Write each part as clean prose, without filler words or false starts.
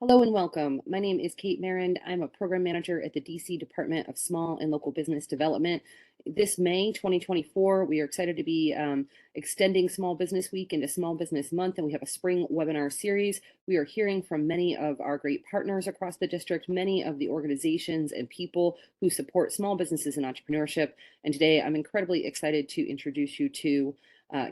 Hello and welcome. My name is Kate Marand. I'm a program manager at the DC Department of Small and Local Business Development. This May 2024, we are excited to be extending Small Business Week into Small Business Month, and we have a spring webinar series. We are hearing from many of our great partners across the district, many of the organizations and people who support small businesses and entrepreneurship. And today I'm incredibly excited to introduce you to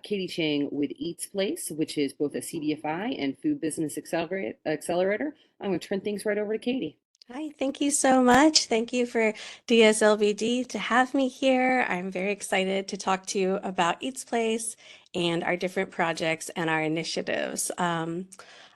Katie Chang with EatsPlace, which is both a CDFI and food business accelerator. I'm going to turn things right over to Katie. Hi, thank you so much. Thank you for DSLBD to have me here. I'm very excited to talk to you about EatsPlace and our different projects and our initiatives.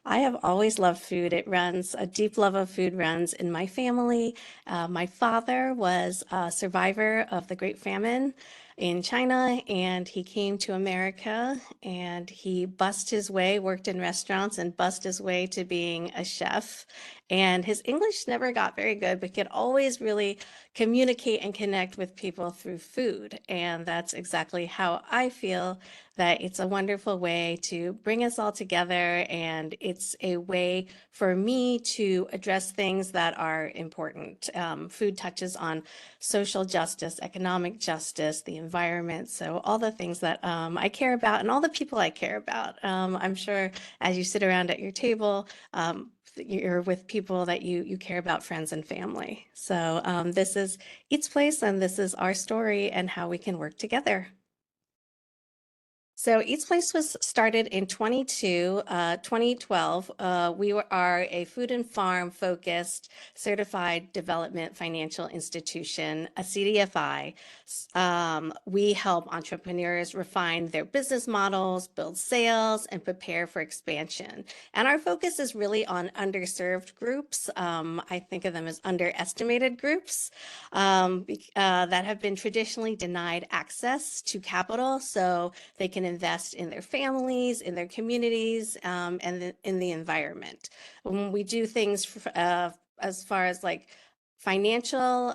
I have always loved food. A deep love of food runs in my family. My father was a survivor of the Great Famine in China, and he came to America and he worked in restaurants and bussed his way to being a chef. And his English never got very good, but could always really communicate and connect with people through food. And that's exactly how I feel that it's a wonderful way to bring us all together. And it's a way for me to address things that are important. Food touches on social justice, economic justice, the environment. So all the things that I care about and all the people I care about. I'm sure as you sit around at your table, you're with people that you care about, friends and family. So this is EatsPlace, and this is our story and how we can work together. So EatsPlace was started in 2012. We are a food and farm focused certified development financial institution, a CDFI. We help entrepreneurs refine their business models, build sales, and prepare for expansion. And our focus is really on underserved groups. I think of them as underestimated groups that have been traditionally denied access to capital, so they can invest in their families, in their communities, and in the environment. When we do things as far as like financial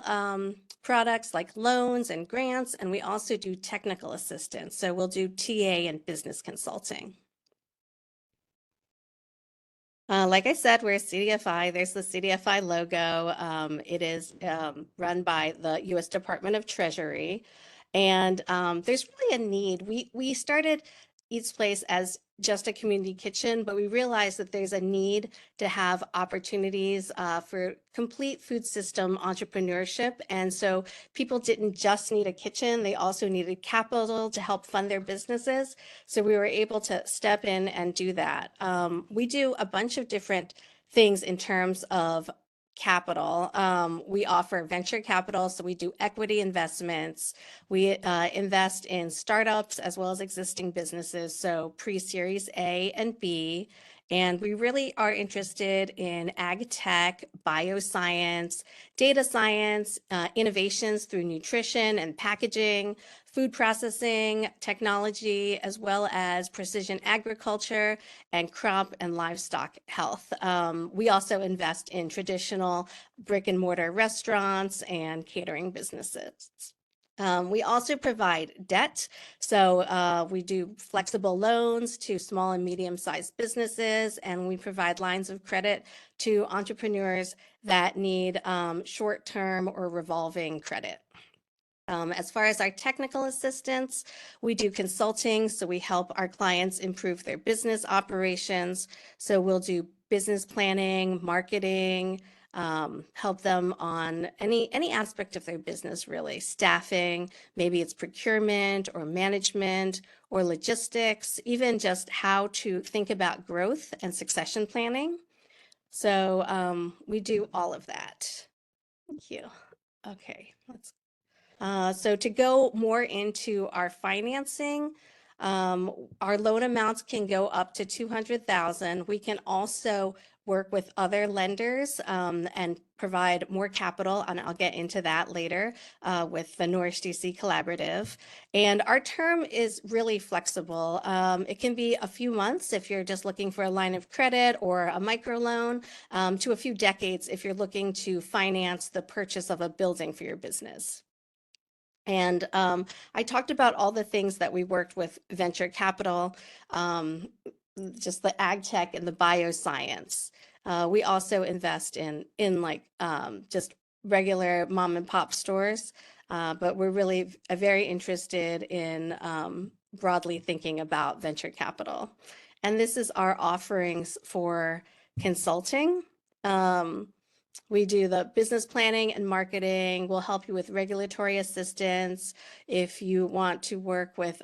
products like loans and grants, and we also do technical assistance. So we'll do TA and business consulting. Like I said, we're a CDFI. There's the CDFI logo. It is run by the U.S. Department of Treasury. And there's really a need. We started EatsPlace as just a community kitchen, but we realized that there's a need to have opportunities for complete food system entrepreneurship. And so people didn't just need a kitchen, they also needed capital to help fund their businesses. So we were able to step in and do that. We do a bunch of different things in terms of capital. We offer venture capital, so we do equity investments. We invest in startups as well as existing businesses, so pre-series A and B. And we really are interested in ag tech, bioscience, data science, innovations through nutrition and packaging, food processing, technology, as well as precision agriculture and crop and livestock health. We also invest in traditional brick and mortar restaurants and catering businesses. We also provide debt. So we do flexible loans to small and medium-sized businesses, and we provide lines of credit to entrepreneurs that need short-term or revolving credit. As far as our technical assistance, we do consulting, so we help our clients improve their business operations. So we'll do business planning, marketing, help them on any aspect of their business, really. Staffing, maybe it's procurement or management or logistics, even just how to think about growth and succession planning. So we do all of that. Thank you. Okay, so to go more into our financing, our loan amounts can go up to $200,000. We can also work with other lenders and provide more capital, and I'll get into that later with the Norwich DC Collaborative. And our term is really flexible. It can be a few months if you're just looking for a line of credit or a microloan, to a few decades if you're looking to finance the purchase of a building for your business. And I talked about all the things that we worked with venture capital, just the ag tech and the bioscience. We also invest in like just regular mom and pop stores, but we're really very interested in broadly thinking about venture capital. And this is our offerings for consulting. Um, we do the business planning and marketing. We'll help you with regulatory assistance. If you want to work with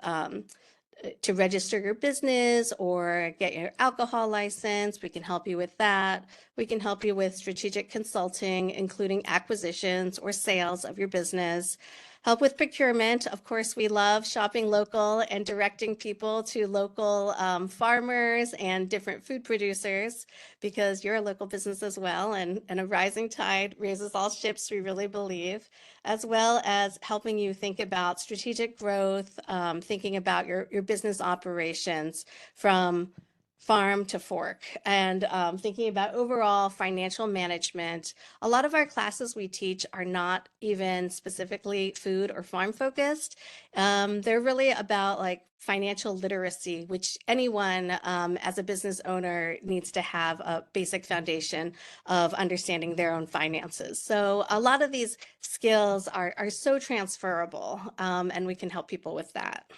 to register your business or get your alcohol license, we can help you with that. We can help you with strategic consulting, including acquisitions or sales of your business. Help with procurement. Of course, we love shopping local and directing people to local farmers and different food producers, because you're a local business as well, and a rising tide raises all ships, we really believe, as well as helping you think about strategic growth, thinking about your business operations from farm to fork, and thinking about overall financial management. A lot of our classes we teach are not even specifically food or farm focused. They're really about like financial literacy, which anyone as a business owner needs to have a basic foundation of understanding their own finances. So a lot of these skills are so transferable, and we can help people with that.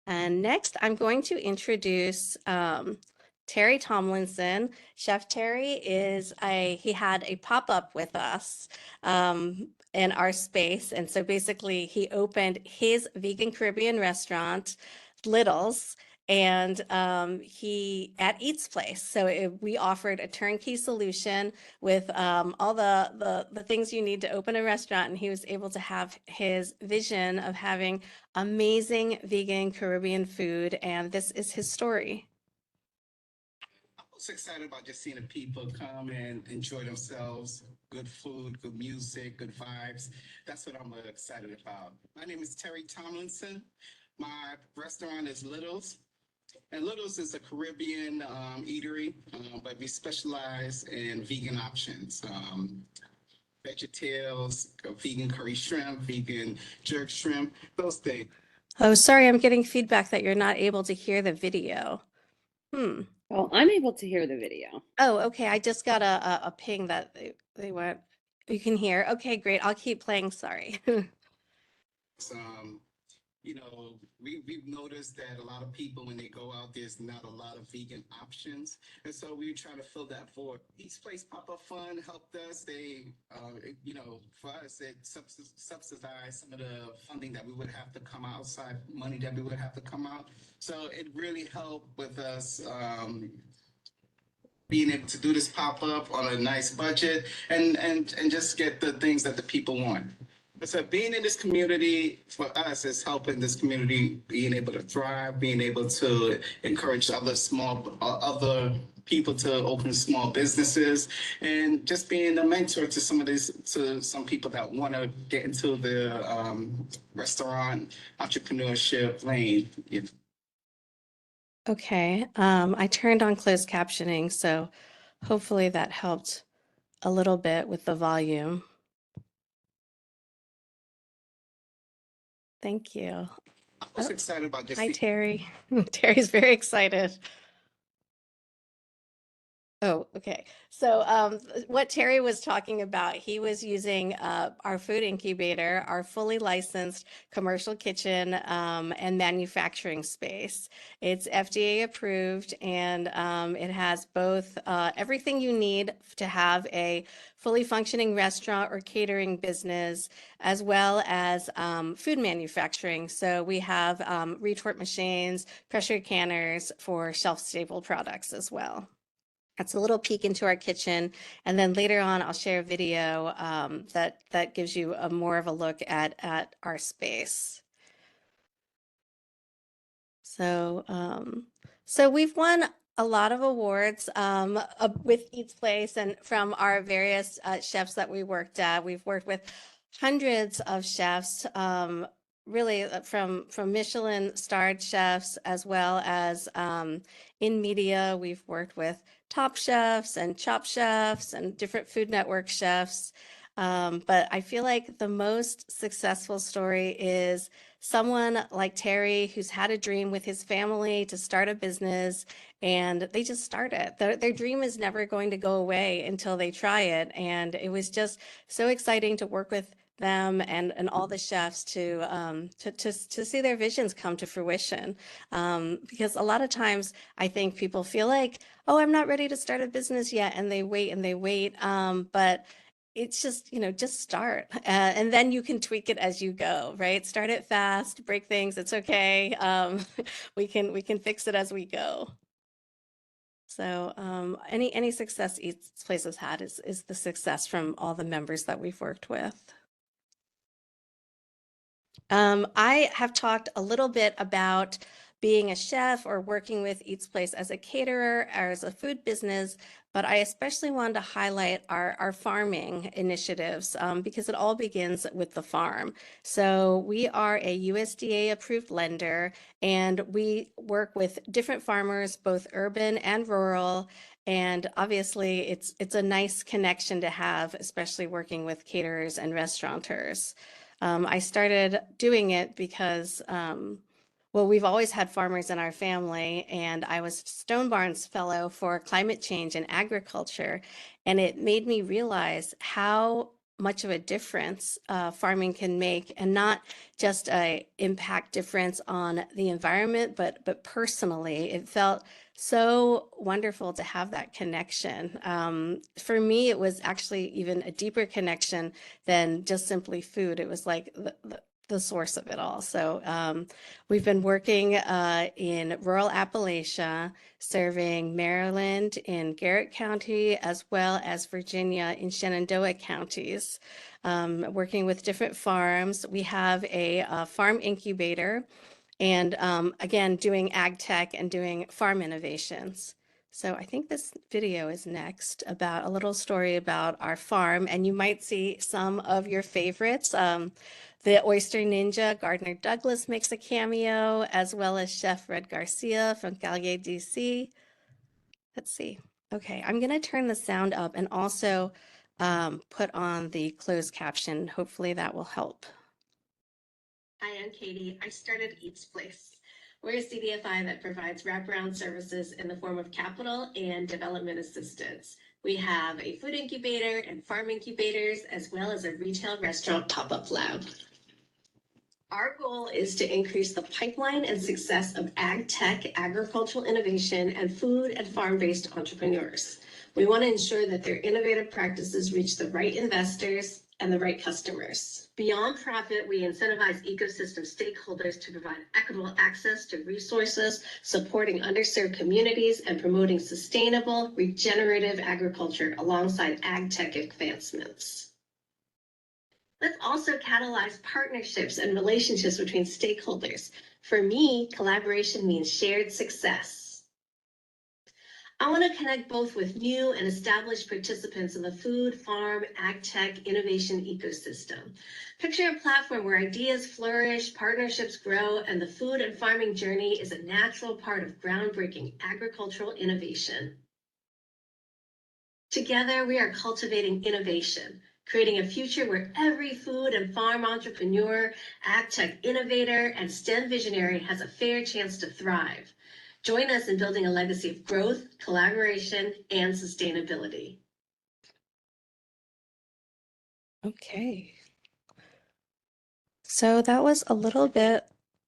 And next, I'm going to introduce Terry Tomlinson. Chef Terry he had a pop-up with us in our space. And so basically he opened his vegan Caribbean restaurant, Little's, and he at EatsPlace. So we offered a turnkey solution with all the things you need to open a restaurant. And he was able to have his vision of having amazing vegan Caribbean food, and this is his story. I was excited about just seeing the people come and enjoy themselves. Good food, good music, good vibes. That's what I'm excited about. My name is Terry Tomlinson. My restaurant is Little's. And Little's is a Caribbean eatery, but we specialize in vegan options. VeggieTales, vegan curry shrimp, vegan jerk shrimp, those things. Oh, sorry, I'm getting feedback that you're not able to hear the video. Well, I'm able to hear the video. Oh, okay. I just got a ping that they went. You can hear. Okay, great. I'll keep playing. Sorry. Um, we've noticed that a lot of people, when they go out, there's not a lot of vegan options. And so we try to fill that void. EatsPlace Pop-Up Fund helped us. For us, it subsidized some of the funding that we would have to come outside, money that we would have to come out. So it really helped with us being able to do this pop-up on a nice budget and just get the things that the people want. So being in this community for us is helping this community being able to thrive, being able to encourage other people to open small businesses, and just being a mentor to some people that want to get into the restaurant entrepreneurship lane. Okay. I turned on closed captioning, so hopefully that helped a little bit with the volume. Thank you. I was excited about this. Hi, Terry. Terry's very excited. Oh, okay. So what Terry was talking about, he was using our food incubator, our fully licensed commercial kitchen and manufacturing space. It's FDA approved, and it has both everything you need to have a fully functioning restaurant or catering business, as well as food manufacturing. So we have retort machines, pressure canners for shelf-stable products as well. That's a little peek into our kitchen. And then later on, I'll share a video that gives you more of a look at our space. So, so we've won a lot of awards with EatsPlace and from our various chefs that we worked at. We've worked with hundreds of chefs, really from Michelin starred chefs, as well as in media. We've worked with Top Chefs and Chop Chefs and different Food Network chefs. But I feel like the most successful story is someone like Terry who's had a dream with his family to start a business, and they just start it. Their dream is never going to go away until they try it. And it was just so exciting to work with them and all the chefs to see their visions come to fruition. Because a lot of times I think people feel like, oh, I'm not ready to start a business yet, and they wait and they wait. But it's just, just start, and then you can tweak it as you go, right? Start it fast, break things. It's okay. We can fix it as we go. So any success EatsPlace has had is the success from all the members that we've worked with. I have talked a little bit about being a chef or working with EatsPlace as a caterer or as a food business, but I especially wanted to highlight our farming initiatives because it all begins with the farm. So we are a USDA approved lender, and we work with different farmers, both urban and rural. And obviously it's a nice connection to have, especially working with caterers and restaurateurs. I started doing it because, well, we've always had farmers in our family, and I was Stone Barnes Fellow for Climate Change and Agriculture, and it made me realize how much of a difference farming can make, and not just a impact difference on the environment, but personally, it felt so wonderful to have that connection. For me, it was actually even a deeper connection than just simply food. It was like the source of it all. So we've been working in rural Appalachia, serving Maryland in Garrett County, as well as Virginia in Shenandoah counties, working with different farms. We have a farm incubator, and again, doing ag tech and doing farm innovations. So I think this video is next, about a little story about our farm, and you might see some of your favorites. The Oyster Ninja, Gardner Douglas, makes a cameo, as well as Chef Red Garcia from Gallier, DC. Let's see. Okay, I'm going to turn the sound up and also put on the closed caption. Hopefully that will help. Hi, I'm Katie. I started EatsPlace. We're a CDFI that provides wraparound services in the form of capital and development assistance. We have a food incubator and farm incubators, as well as a retail restaurant pop-up lab. Our goal is to increase the pipeline and success of ag tech, agricultural innovation, and food and farm-based entrepreneurs. We want to ensure that their innovative practices reach the right investors and the right customers. Beyond profit, we incentivize ecosystem stakeholders to provide equitable access to resources, supporting underserved communities, and promoting sustainable, regenerative agriculture alongside ag tech advancements. Let's also catalyze partnerships and relationships between stakeholders. For me, collaboration means shared success. I want to connect both with new and established participants in the food, farm, ag tech innovation ecosystem. Picture a platform where ideas flourish, partnerships grow, and the food and farming journey is a natural part of groundbreaking agricultural innovation. Together, we are cultivating innovation, creating a future where every food and farm entrepreneur, ag tech innovator, and STEM visionary has a fair chance to thrive. Join us in building a legacy of growth, collaboration, and sustainability. Okay. So that was a little bit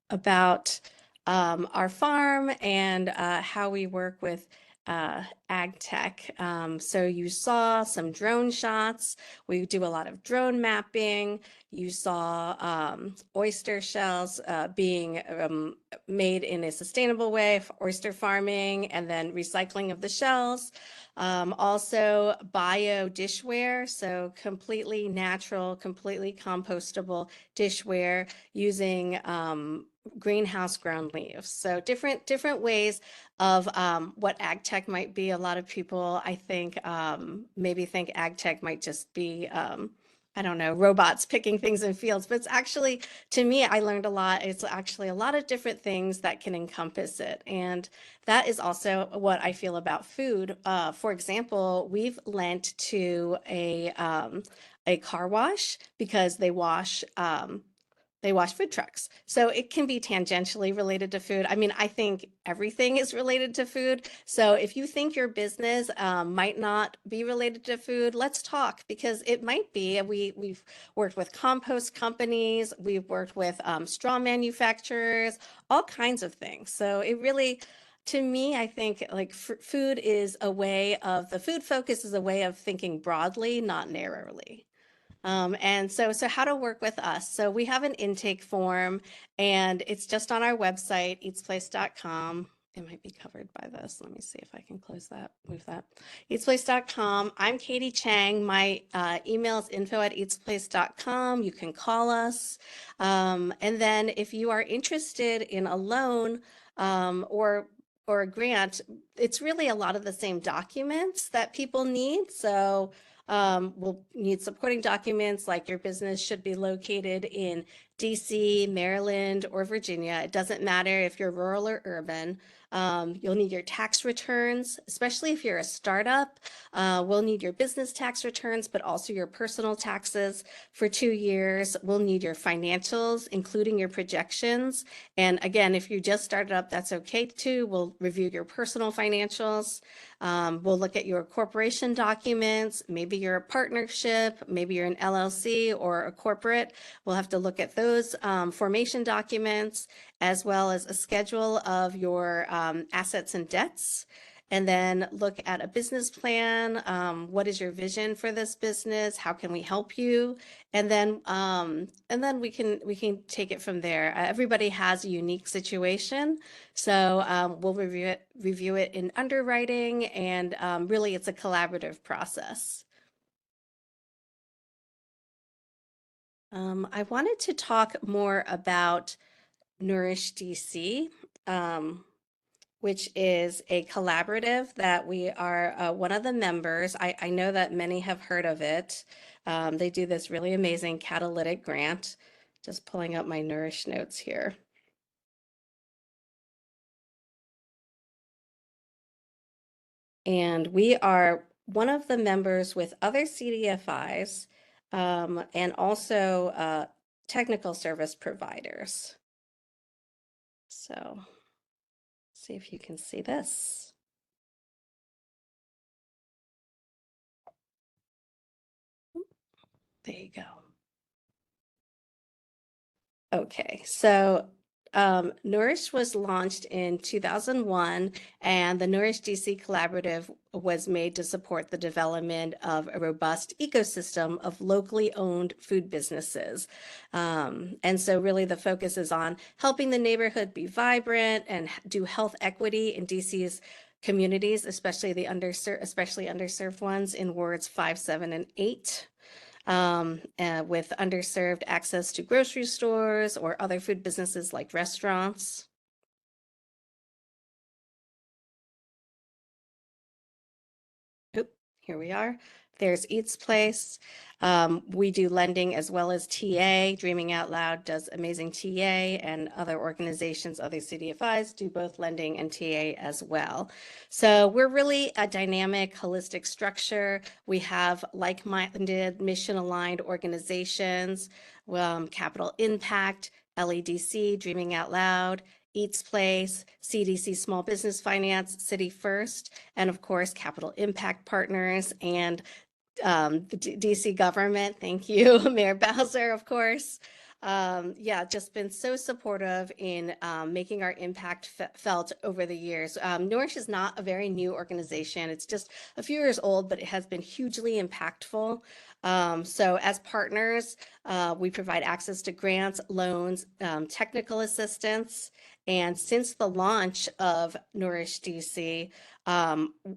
about our farm and how we work with ag tech. So you saw some drone shots. We do a lot of drone mapping. You saw oyster shells being made in a sustainable way for oyster farming, and then recycling of the shells. Also bio dishware, so completely natural, completely compostable dishware using greenhouse grown leaves. So different ways of what ag tech might be. A lot of people, I think, maybe think ag tech might just be I don't know, robots picking things in fields, but it's actually, to me, I learned a lot. It's actually a lot of different things that can encompass it. And that is also what I feel about food. For example, we've lent to a car wash because they wash They wash food trucks. So it can be tangentially related to food. I mean, I think everything is related to food. So if you think your business might not be related to food, let's talk because it might be. We've worked with compost companies, we've worked with straw manufacturers, all kinds of things. So it really, to me, I think like food is a way of, the food focus is a way of thinking broadly, not narrowly. And so how to work with us. So we have an intake form and it's just on our website, eatsplace.com. It might be covered by this. Let me see if I can close that, move that. Eatsplace.com. I'm Katie Chang. My email is info@eatsplace.com. You can call us. And then if you are interested in a loan or a grant, it's really a lot of the same documents that people need. So we'll need supporting documents like your business should be located in DC, Maryland, or Virginia. It doesn't matter if you're rural or urban. You'll need your tax returns, especially if you're a startup. We'll need your business tax returns, but also your personal taxes for 2 years. We'll need your financials, including your projections. And again, if you just started up, that's okay too. We'll review your personal financials. We'll look at your corporation documents. Maybe you're a partnership, maybe you're an LLC or a corporate. We'll have to look at those formation documents, as well as a schedule of your assets and debts. And then look at a business plan. What is your vision for this business? How can we help you? And then we can take it from there. Everybody has a unique situation, so we'll review it in underwriting, and really, it's a collaborative process. I wanted to talk more about Nourish DC. Which is a collaborative that we are one of the members. I know that many have heard of it. They do this really amazing catalytic grant. Just pulling up my Nourish notes here. And we are one of the members with other CDFIs and also technical service providers. So see if you can see this. There you go. Okay, so Nourish was launched in 2001, and the Nourish DC Collaborative was made to support the development of a robust ecosystem of locally owned food businesses. And so really the focus is on helping the neighborhood be vibrant and do health equity in DC's communities, especially the underserved ones in wards 5, 7, and 8. With underserved access to grocery stores or other food businesses like restaurants. Oop, here we are. There's EatsPlace. We do lending as well as TA. Dreaming Out Loud does amazing TA, and other organizations, other CDFIs do both lending and TA as well. So we're really a dynamic, holistic structure. We have like-minded, mission-aligned organizations, Capital Impact, LEDC, Dreaming Out Loud, EatsPlace, CDC Small Business Finance, City First, and of course, Capital Impact Partners and the DC government. Thank you, Mayor Bowser, of course. Yeah, just been so supportive in making our impact felt over the years. Nourish is not a very new organization. It's just a few years old, but it has been hugely impactful. So as partners, we provide access to grants, loans, technical assistance. And since the launch of Nourish DC,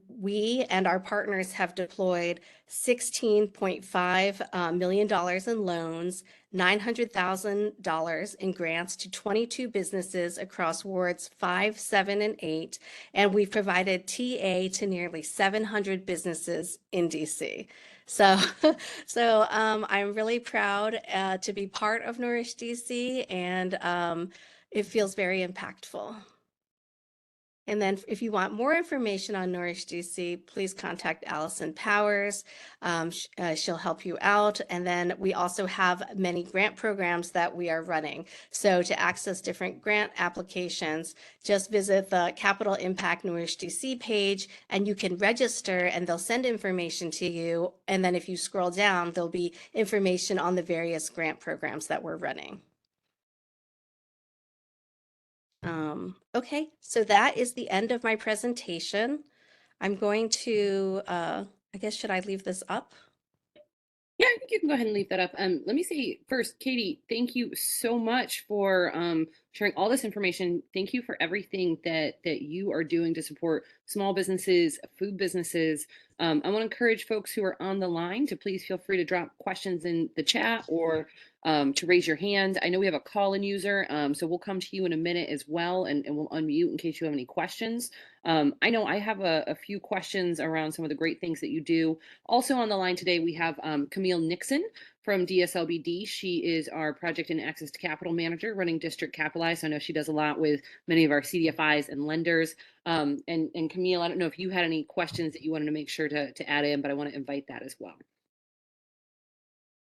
we and our partners have deployed $16.5 million in loans, $900,000 in grants to 22 businesses across wards 5, 7, and 8. And we've provided TA to nearly 700 businesses in DC. So, I'm really proud to be part of Nourish DC, and it feels very impactful. And then if you want more information on Nourish DC, please contact Allison Powers. She'll help you out. And then we also have many grant programs that we are running. So to access different grant applications, just visit the Capital Impact Nourish DC page and you can register and they'll send information to you. And then if you scroll down, there'll be information on the various grant programs that we're running. Okay, so that is the end of my presentation. I'm going to, I guess, should I leave this up? Yeah, I think you can go ahead and leave that up. Let me say first, Katie, thank you so much for sharing all this information. Thank you for everything that you are doing to support small businesses, food businesses. I want to encourage folks who are on the line to please feel free to drop questions in the chat or to raise your hand. I know we have a call-in user, so we'll come to you in a minute as well, and we'll unmute in case you have any questions. I know I have a few questions around some of the great things that you do. Also on the line today, we have Camille Nixon from DSLBD. She is our Project and Access to Capital Manager running District Capitalize. So I know she does a lot with many of our CDFIs and lenders. And Camille, I don't know if you had any questions that you wanted to make sure to add in, but I want to invite that as well.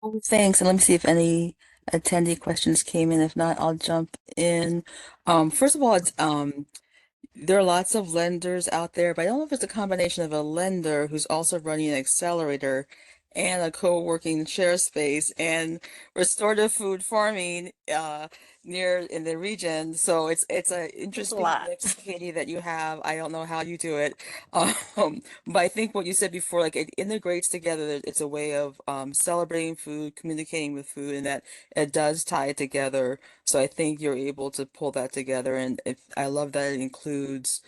Oh, thanks. And let me see if any attendee questions came in. If not, I'll jump in. First of all, there are lots of lenders out there, but I don't know if it's a combination of a lender who's also running an accelerator and a co-working share space and restorative food farming near in the region. So it's an It's a interesting lot. mix, Katie, that you have. I don't know how you do it. But I think what you said before, like it integrates together. It's a way of celebrating food, communicating with food, and that it does tie it together. So I think you're able to pull that together, and I love that it includes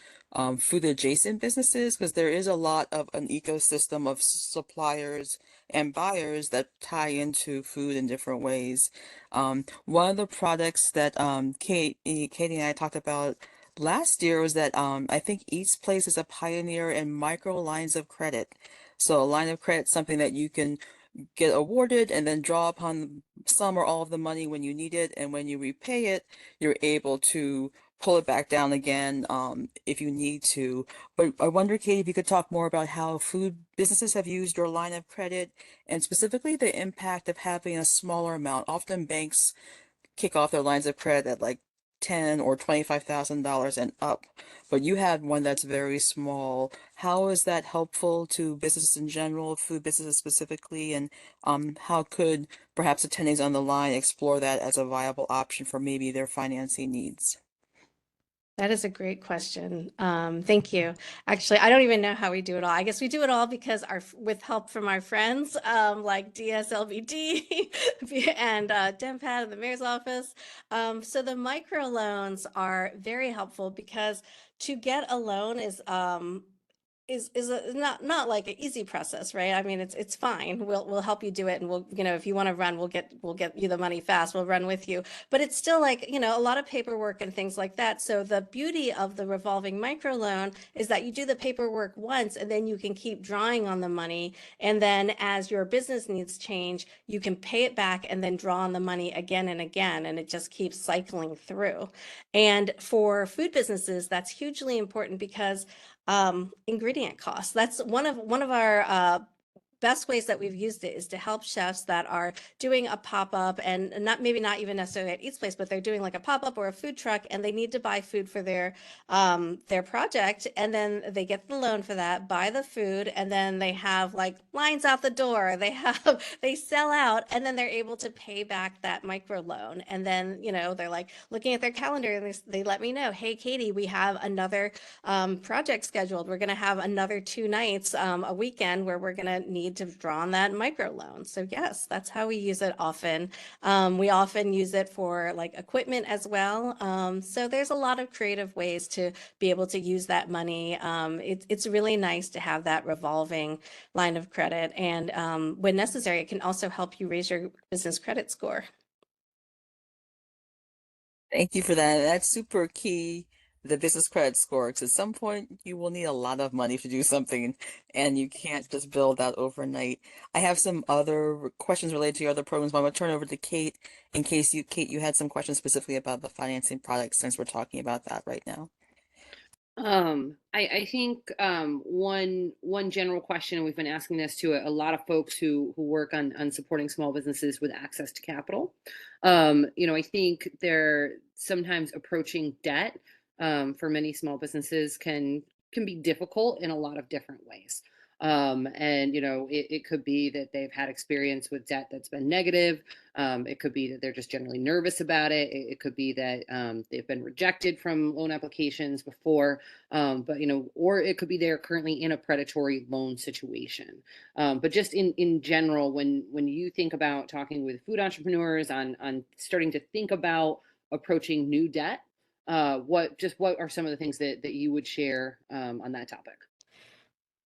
food adjacent businesses because there is a lot of an ecosystem of suppliers and buyers that tie into food in different ways. One of the products that Katie and I talked about last year was that I think EatsPlace is a pioneer in micro lines of credit. So a line of credit, something that you can get awarded and then draw upon some or all of the money when you need it, and when you repay it, you're able to pull it back down again if you need to. But I wonder, Katie, if you could talk more about how food businesses have used your line of credit and specifically the impact of having a smaller amount. Often banks kick off their lines of credit at like 10 or $25,000 and up, but you have one that's very small. How is that helpful to businesses in general, food businesses specifically, and how could perhaps attendees on the line explore that as a viable option for maybe their financing needs? That is a great question. Thank you. Actually, I don't even know how we do it all. I guess we do it all because with help from our friends, like DSLBD and DEMPAT and the mayor's office. So the microloans are very helpful because to get a loan is not like an easy process, right? I mean, it's fine. We'll help you do it, and we'll, if you want to run, we'll get you the money fast. We'll run with you. But it's still like, a lot of paperwork and things like that. So the beauty of the revolving microloan is that you do the paperwork once, and then you can keep drawing on the money. And then as your business needs change, you can pay it back and then draw on the money again and again, and it just keeps cycling through. And for food businesses, that's hugely important because ingredient costs. That's one of our best ways that we've used it is to help chefs that are doing a pop-up, and maybe not even necessarily at EatsPlace, but they're doing like a pop-up or a food truck, and they need to buy food for their project, and then they get the loan for that, buy the food, and then they have like lines out the door. They sell out, and then they're able to pay back that micro loan. And then they're like looking at their calendar, and they let me know, hey Katie, we have another project scheduled. We're going to have another 2 nights a weekend where we're going to need to draw on that micro loan. So yes, that's how we use it often. We often use it for like equipment as well. So there's a lot of creative ways to be able to use that money. It's really nice to have that revolving line of credit. And when necessary, it can also help you raise your business credit score. Thank you for that. That's super key, the business credit score, because at some point you will need a lot of money to do something, and you can't just build that overnight. I have some other questions related to your other programs, but I'm going to turn over to Kate in case Kate, you had some questions specifically about the financing products since we're talking about that right now. I think one general question, and we've been asking this to a lot of folks who work on supporting small businesses with access to capital. I think they're sometimes approaching debt for many small businesses can be difficult in a lot of different ways. And it could be that they've had experience with debt that's been negative. It could be that they're just generally nervous about it. It could be that they've been rejected from loan applications before, but or it could be they're currently in a predatory loan situation. But just in general, when you think about talking with food entrepreneurs on starting to think about approaching new debt, what are some of the things that you would share on that topic?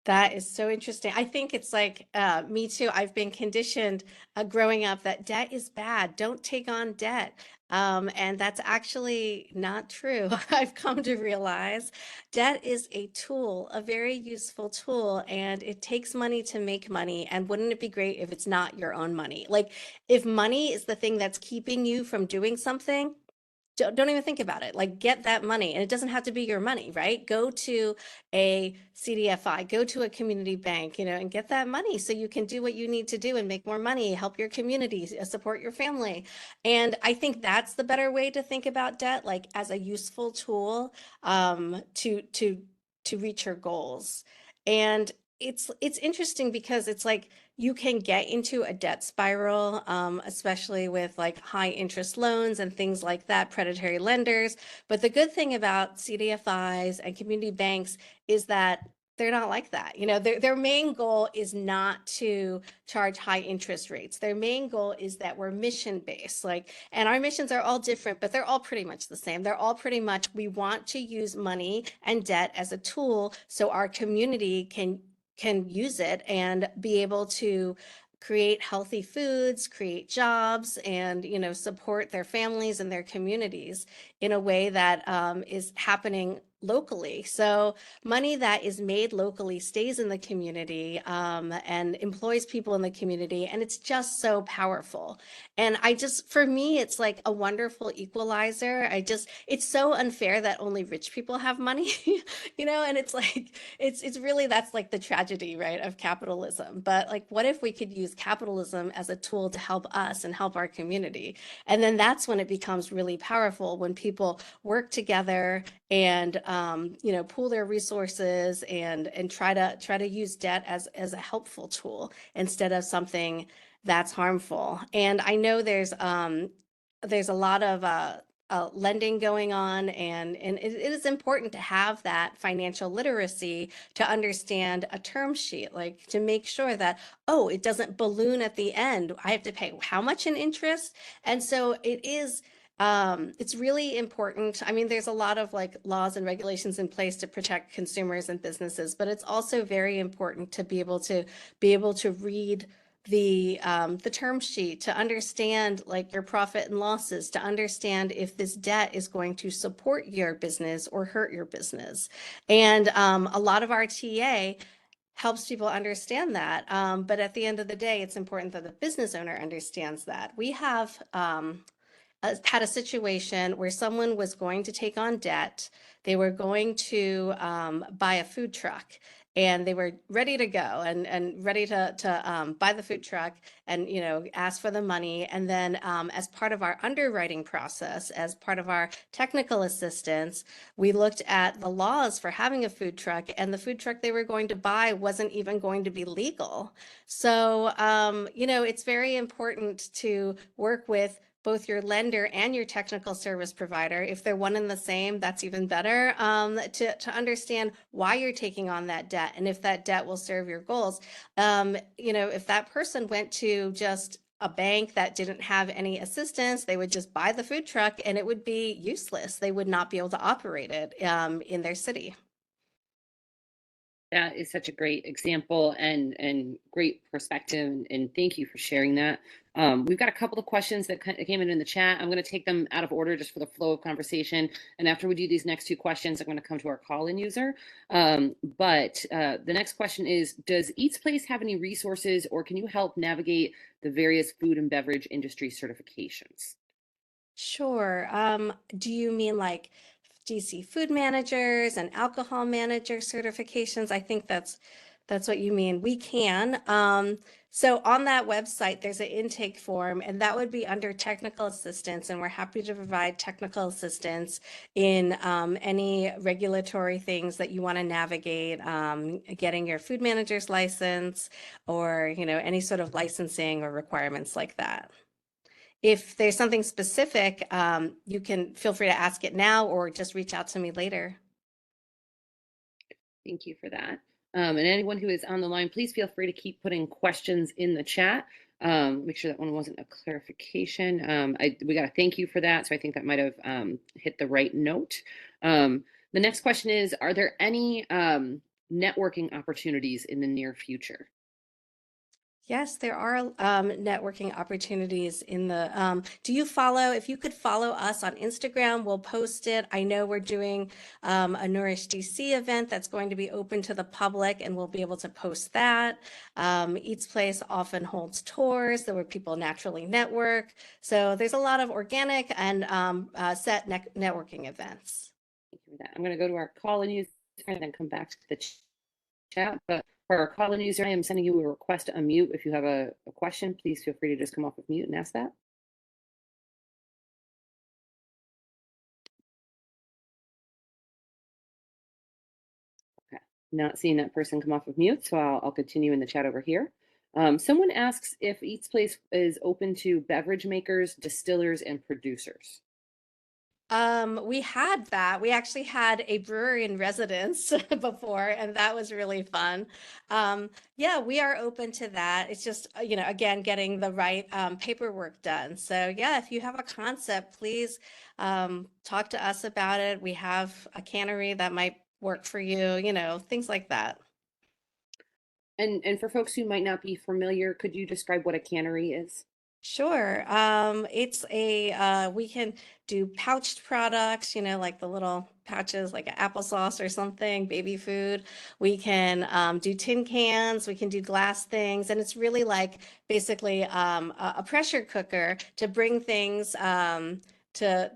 That is so interesting. I think it's like me too. I've been conditioned growing up that debt is bad. Don't take on debt. And that's actually not true. I've come to realize debt is a tool, a very useful tool, and it takes money to make money. And wouldn't it be great if it's not your own money? Like, if money is the thing that's keeping you from doing something, don't even think about it. Like, get that money, and it doesn't have to be your money, right? Go to a CDFI, go to a community bank, and get that money so you can do what you need to do and make more money, help your community, support your family. And I think that's the better way to think about debt, like as a useful tool to reach your goals. And it's interesting because it's like you can get into a debt spiral, especially with like high interest loans and things like that, predatory lenders. But the good thing about CDFIs and community banks is that they're not like that. Their main goal is not to charge high interest rates. Their main goal is that we're mission based. And our missions are all different, but they're all pretty much the same. They're all pretty much, we want to use money and debt as a tool so our community can use it and be able to create healthy foods, create jobs, and support their families and their communities in a way that is happening locally. So money that is made locally stays in the community and employs people in the community, and it's just so powerful. And for me, it's like a wonderful equalizer. It's so unfair that only rich people have money, and it's like it's really, that's like the tragedy, right, of capitalism. But like, what if we could use capitalism as a tool to help us and help our community? And then that's when it becomes really powerful, when people work together and pool their resources and try to use debt as a helpful tool instead of something that's harmful. And I know there's a lot of lending going on, and it is important to have that financial literacy to understand a term sheet, like to make sure that, oh, it doesn't balloon at the end. I have to pay how much in interest? And so it's really important. I mean, there's a lot of like laws and regulations in place to protect consumers and businesses, but it's also very important to be able to read the term sheet, to understand like your profit and losses, to understand if this debt is going to support your business or hurt your business. And a lot of our TA helps people understand that. But at the end of the day, it's important that the business owner understands that. We have had a situation where someone was going to take on debt. They were going to buy a food truck, and they were ready to go and ready to buy the food truck and ask for the money. And then as part of our underwriting process, as part of our technical assistance, we looked at the laws for having a food truck, and the food truck they were going to buy wasn't even going to be legal. So it's very important to work with both your lender and your technical service provider. If they're one and the same, that's even better, to understand why you're taking on that debt and if that debt will serve your goals. If that person went to just a bank that didn't have any assistance, they would just buy the food truck and it would be useless. They would not be able to operate it in their city. That is such a great example and great perspective, and thank you for sharing that. We've got a couple of questions that came in the chat. I'm going to take them out of order just for the flow of conversation. And after we do these next two questions, I'm going to come to our call-in user. But the next question is, does EatsPlace have any resources, or can you help navigate the various food and beverage industry certifications? Sure. Do you mean like DC food managers and alcohol manager certifications. I think that's what you mean. We can. So on that website, there's an intake form, and that would be under technical assistance, and we're happy to provide technical assistance in any regulatory things that you want to navigate, getting your food manager's license, or any sort of licensing or requirements like that. If there's something specific, you can feel free to ask it now or just reach out to me later. Thank you for that. And anyone who is on the line, please feel free to keep putting questions in the chat. Make sure that one wasn't a clarification. We got a thank you for that. So I think that might have hit the right note. The next question is, are there any networking opportunities in the near future? Yes, there are networking opportunities in the, do you follow, if you could follow us on Instagram, we'll post it. I know we're doing a Nourish DC event that's going to be open to the public, and we'll be able to post that. EatsPlace often holds tours where people naturally network. So there's a lot of organic and set networking events. Thank you for that. I'm going to go to our call-in user and then come back to the chat. But for our call-in user, I am sending you a request to unmute. If you have a question, please feel free to just come off of mute and ask that. Okay, not seeing that person come off of mute, so I'll continue in the chat over here. Someone asks if EatsPlace is open to beverage makers, distillers, and producers. We had that. We actually had a brewery in residence before, and that was really fun. Yeah, we are open to that. It's just, again, getting the right paperwork done. So yeah, if you have a concept, please talk to us about it. We have a cannery that might work for you, things like that. And for folks who might not be familiar, could you describe what a cannery is? Sure. It's we can do pouched products, like the little pouches, like applesauce or something, baby food. We can do tin cans, we can do glass things, and it's really like basically a pressure cooker to bring things to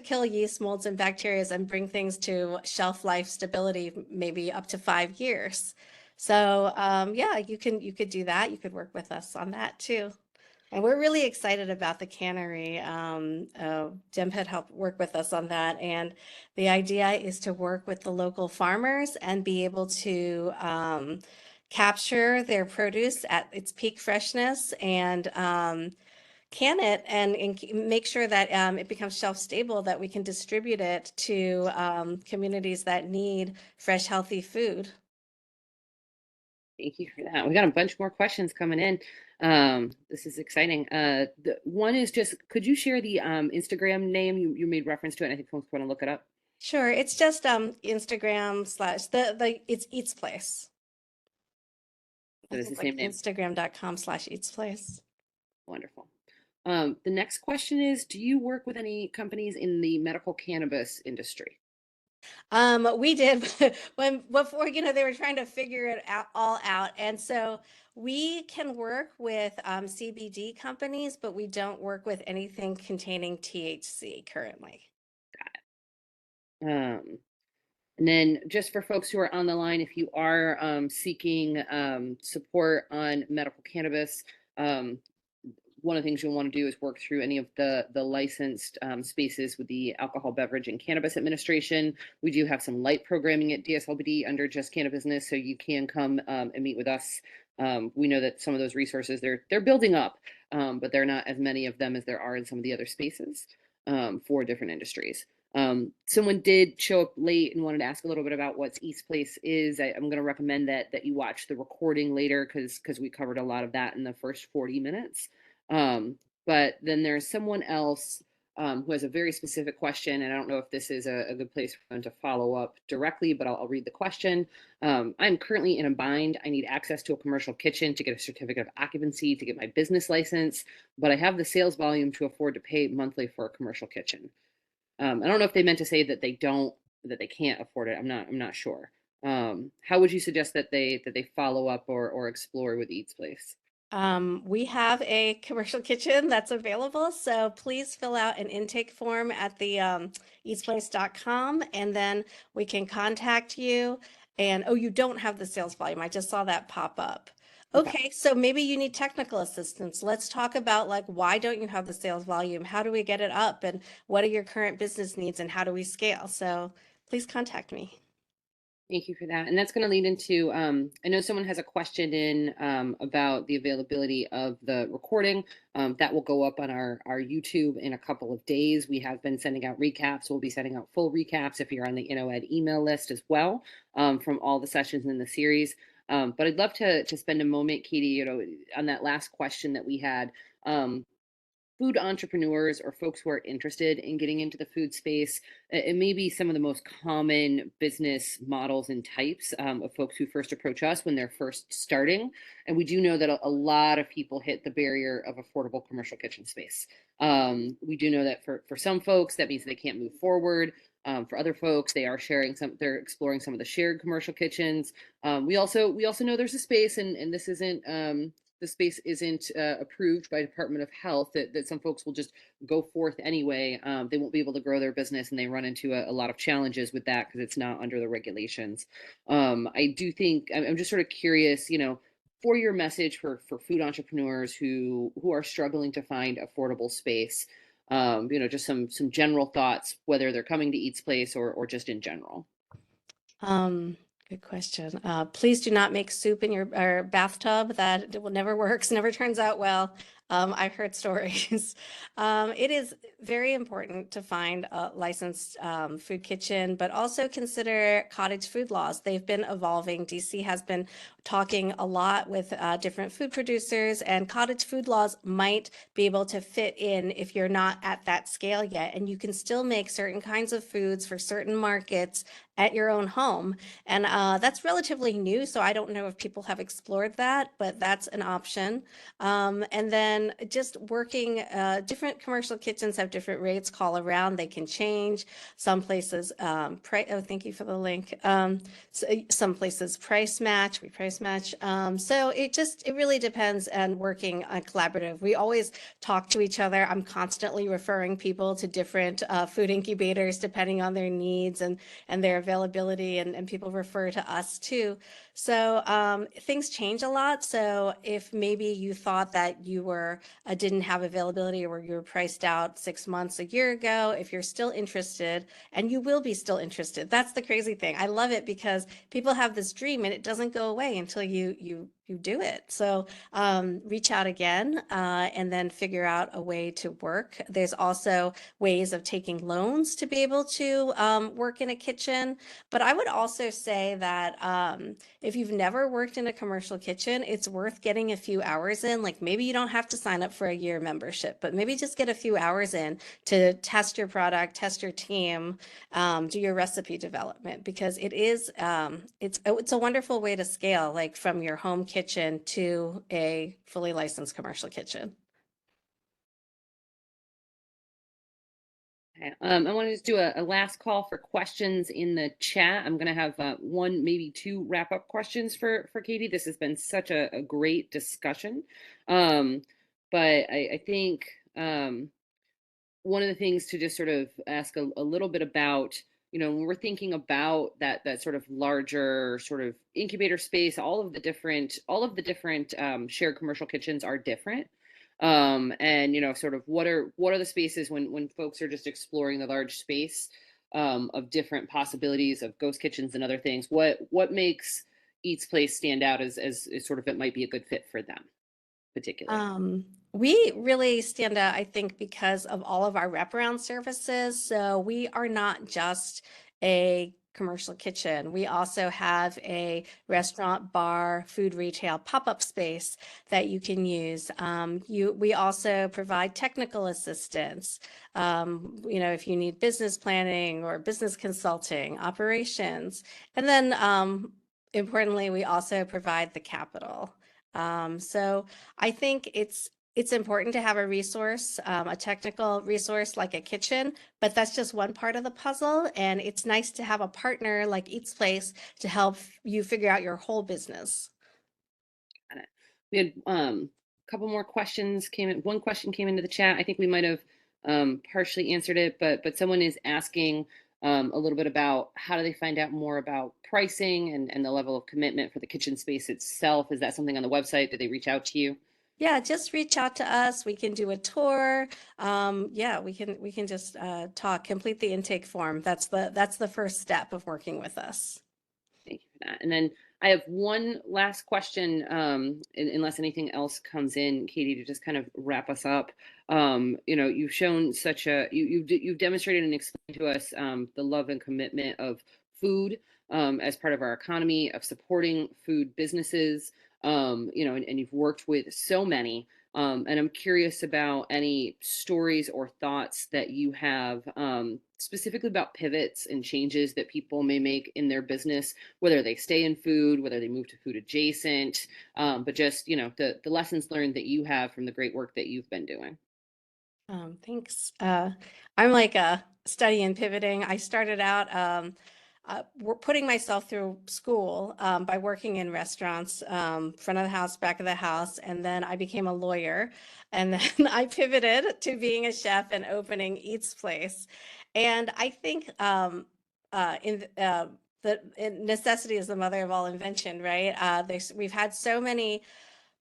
kill yeast, molds, and bacteria, and bring things to shelf life stability, maybe up to 5 years. So yeah, you could do that. You could work with us on that too. And we're really excited about the cannery. Jem had helped work with us on that. And the idea is to work with the local farmers and be able to capture their produce at its peak freshness and can it and make sure that it becomes shelf stable, that we can distribute it to communities that need fresh, healthy food. Thank you for that. We got a bunch more questions coming in. This is exciting. The one is just, could you share the Instagram name? You made reference to it. And I think folks want to look it up. Sure, it's just Instagram / it's EatsPlace. So it's the Like same name. Instagram.com/EatsPlace. Wonderful. The next question is, do you work with any companies in the medical cannabis industry? We did before, they were trying to figure it all out. And so we can work with CBD companies, but we don't work with anything containing THC currently. And then just for folks who are on the line, if you are seeking support on medical cannabis, one of the things you'll want to do is work through any of the licensed spaces with the Alcohol, Beverage, and Cannabis Administration. We do have some light programming at DSLBD under Just Cannabis, so you can come and meet with us. We know that some of those resources, they're building up, but there are not as many of them as there are in some of the other spaces for different industries. Someone did show up late and wanted to ask a little bit about what EatsPlace is. I'm going to recommend that you watch the recording later because we covered a lot of that in the first 40 minutes. But then there's someone else who has a very specific question, and I don't know if this is a good place for them to follow up directly, but I'll read the question. I'm currently in a bind. I need access to a commercial kitchen to get a certificate of occupancy to get my business license, but I have the sales volume to afford to pay monthly for a commercial kitchen. I don't know if they meant to say that they can't afford it. I'm not sure. How would you suggest that they follow up or explore with EatsPlace? We have a commercial kitchen that's available, so please fill out an intake form at the eatsplace.com, and then we can contact you. And oh, you don't have the sales volume. I just saw that pop up. Okay. Okay, so maybe you need technical assistance. Let's talk about like why don't you have the sales volume? How do we get it up? And what are your current business needs and how do we scale? So please contact me. Thank you for that. And that's going to lead into, I know someone has a question in about the availability of the recording. That will go up on our YouTube in a couple of days. We have been sending out recaps. We'll be sending out full recaps if you're on the InnoEd email list as well, from all the sessions in the series. But I'd love to spend a moment, Katie, on that last question that we had. Food entrepreneurs or folks who are interested in getting into the food space, it may be some of the most common business models and types of folks who first approach us when they're first starting. And we do know that a lot of people hit the barrier of affordable commercial kitchen space. We do know that for some folks, that means they can't move forward. For other folks, they're exploring some of the shared commercial kitchens. We also know there's a space, and this isn't the space isn't approved by Department of Health, that some folks will just go forth anyway. They won't be able to grow their business, and they run into a lot of challenges with that because it's not under the regulations. I do think I'm just sort of curious, for your message for food entrepreneurs who are struggling to find affordable space. Just some general thoughts, whether they're coming to Eats Place or just in general. Um, Good question. Please do not make soup in your or bathtub. That will never works, never turns out well. I've heard stories. It is very important to find a licensed food kitchen, but also consider cottage food laws. They've been evolving. DC has been talking a lot with different food producers, and cottage food laws might be able to fit in if you're not at that scale yet. And you can still make certain kinds of foods for certain markets at your own home. And that's relatively new, so I don't know if people have explored that, but that's an option. And then just working, different commercial kitchens have different rates. Call around, they can change. Some places, oh, thank you for the link. Some places price match, we price match. So it really depends on working on collaborative. We always talk to each other. I'm constantly referring people to different food incubators depending on their needs and their availability, and people refer to us too. So things change a lot. So if maybe you thought that you were didn't have availability or you were priced out 6 months, a year ago, if you're still interested, and you will be still interested, that's the crazy thing. I love it because people have this dream and it doesn't go away until you do it. So reach out again and then figure out a way to work. There's also ways of taking loans to be able to work in a kitchen. But I would also say that if you've never worked in a commercial kitchen, it's worth getting a few hours in. Like maybe you don't have to sign up for a year membership, but maybe just get a few hours in to test your product, test your team, do your recipe development, because it's a wonderful way to scale, like from your home kitchen to a fully licensed commercial kitchen. Okay. I want to just do a last call for questions in the chat. I'm going to have one, maybe two wrap-up questions for Katie. This has been such a great discussion. But I think one of the things to just sort of ask a little bit about, when we're thinking about that sort of larger sort of incubator space, all of the different shared commercial kitchens are different. And sort of what are the spaces when folks are just exploring the large space of different possibilities of ghost kitchens and other things, what makes Eats Place stand out as sort of it might be a good fit for them particularly? We really stand out, I think, because of all of our wraparound services. So we are not just a commercial kitchen. We also have a restaurant, bar, food retail pop-up space that you can use. We also provide technical assistance. If you need business planning or business consulting, operations, and then importantly, we also provide the capital. So I think it's important to have a resource, a technical resource like a kitchen, but that's just one part of the puzzle. And it's nice to have a partner like EatsPlace to help you figure out your whole business. We had a couple more questions came in. One question came into the chat. I think we might have partially answered it, but someone is asking a little bit about how do they find out more about pricing and the level of commitment for the kitchen space itself. Is that something on the website? Did they reach out to you? Yeah, just reach out to us. We can do a tour. Yeah, we can just talk, complete the intake form. That's the first step of working with us. Thank you for that. And then I have one last question, unless anything else comes in, Katie, to just kind of wrap us up. You've shown such you've demonstrated and explained to us the love and commitment of food as part of our economy, of supporting food businesses. And you've worked with so many. And I'm curious about any stories or thoughts that you have specifically about pivots and changes that people may make in their business, whether they stay in food, whether they move to food adjacent, but just, the lessons learned that you have from the great work that you've been doing. Thanks. I'm like studying pivoting. I started out putting myself through school by working in restaurants, front of the house, back of the house, and then I became a lawyer, and then I pivoted to being a chef and opening EatsPlace. And I think necessity is the mother of all invention, right? We've had so many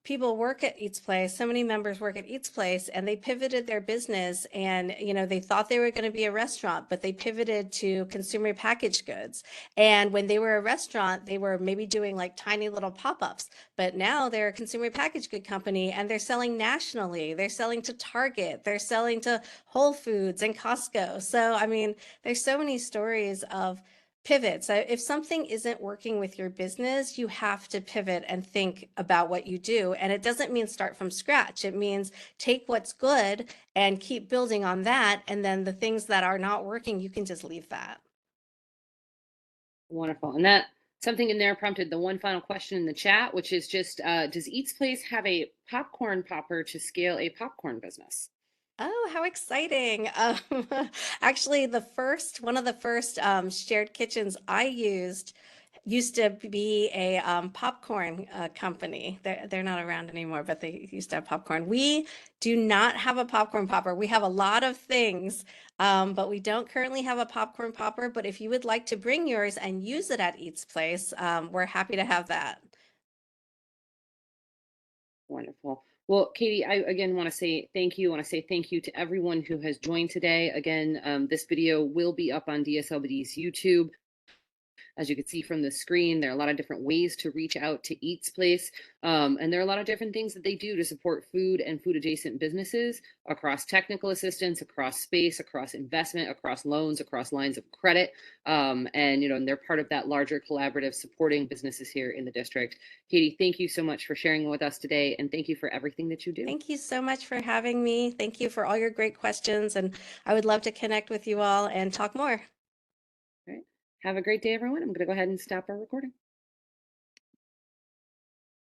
people work at EatsPlace, so many members work at EatsPlace, and they pivoted their business, and they thought they were going to be a restaurant, but they pivoted to consumer packaged goods. And when they were a restaurant, they were maybe doing like tiny little pop-ups, but now they're a consumer packaged good company, and they're selling nationally. They're selling to Target, they're selling to Whole Foods and Costco. So I mean, there's so many stories of pivot. So if something isn't working with your business, you have to pivot and think about what you do. And it doesn't mean start from scratch. It means take what's good and keep building on that. And then the things that are not working, you can just leave that. Wonderful. And that something in there prompted the one final question in the chat, which is just, does EatsPlace have a popcorn popper to scale a popcorn business? Oh, how exciting. Actually, one of the first shared kitchens I used to be a popcorn company. They're not around anymore, but they used to have popcorn. We do not have a popcorn popper. We have a lot of things, but we don't currently have a popcorn popper. But if you would like to bring yours and use it at EatsPlace, we're happy to have that. Wonderful. Well, Katie, I again want to say thank you. I want to say thank you to everyone who has joined today. Again, this video will be up on DSLBD's YouTube. As you can see from the screen, there are a lot of different ways to reach out to EatsPlace. And there are a lot of different things that they do to support food and food adjacent businesses across technical assistance, across space, across investment, across loans, across lines of credit. And they're part of that larger collaborative supporting businesses here in the district. Katie, thank you so much for sharing with us today. And thank you for everything that you do. Thank you so much for having me. Thank you for all your great questions. And I would love to connect with you all and talk more. All right. Have a great day, everyone. I'm going to go ahead and stop our recording.